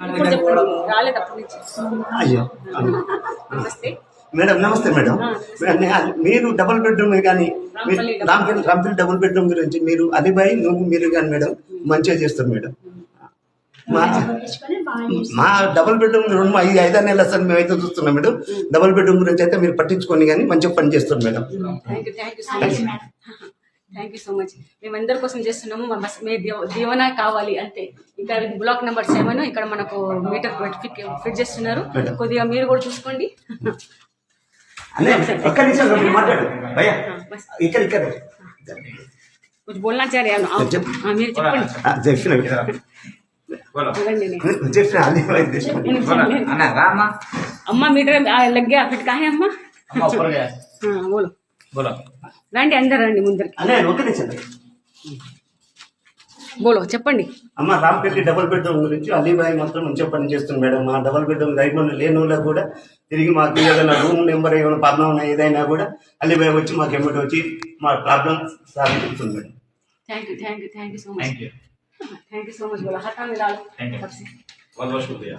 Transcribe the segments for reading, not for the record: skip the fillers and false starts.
ఇప్పుడు చెప్పండి రాలేదు అప్పటి నుంచి. అయ్యో నమస్తే మేడం, నమస్తే మేడం. మీరు డబుల్ బెడ్రూమ్ కానీ రాంపల్లి డబుల్ బెడ్రూమ్ గురించి మీరు అలీబాయ్ మీరు కానీ మేడం మంచిగా చేస్తారు మేడం. మా డబుల్ బెడ్రూమ్ రూమ్ 5-6 నెలల సార్ మేమైతే చూస్తున్నాం మేడం. డబుల్ బెడ్రూమ్ గురించి అయితే మీరు పట్టించుకొని కానీ మంచిగా పని చేస్తారు madam. Thank you so much. మేము అందరి కోసం చేస్తున్నాము. మీ దీవెన కావాలి అంతే. ఇక్కడ బ్లాక్ నెంబర్ 7 ఇక్కడ మనకు మీటర్ ఫిట్ చేస్తున్నారు. కొద్దిగా మీరు కూడా చూసుకోండి. कुछ बोलना चाह रहे हैं మీరు చెప్పండి. अम्मा मीटर लग गया फिट कहाँ है अम्मा? हाँ बोलो రండి అందరు రండి ముందరికి బోలో చెప్పండి. అమ్మ రాంపల్లి డబుల్ బెడ్రూమ్ గురించి అలీబాయ్ మాత్రం మంచిగా పని చేస్తుంది మేడం. మా డబుల్ బెడ్రూమ్ రైట్ లేని వాళ్ళకి కూడా తిరిగి మాకు ఏదైనా రూమ్ నెంబర్ ఏమైనా ప్రాబ్లం ఉన్నా ఏదైనా కూడా అలీబాయ్ వచ్చి మాకు ఎమ్మటి వచ్చి మా ప్రాబ్లం సాల్వ్ చేస్తుంది madam. Thank you so much. Thank you so much. बोला हाथ में डालो सबसे बहुत बहुत शुक्रिया.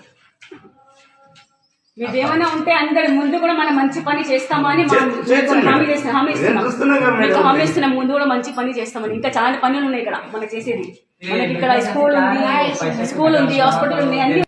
మీరు ఏమైనా ఉంటే అందరి ముందు కూడా మనం మంచి పని చేస్తామని హామీ ఇస్తున్నాం. ముందు కూడా మంచి పని చేస్తామని. ఇంకా చాలా పనులు ఉన్నాయి ఇక్కడ మనకు చేసేది. మనకి ఇక్కడ స్కూల్ ఉంది, హాస్పిటల్ ఉంది, అన్ని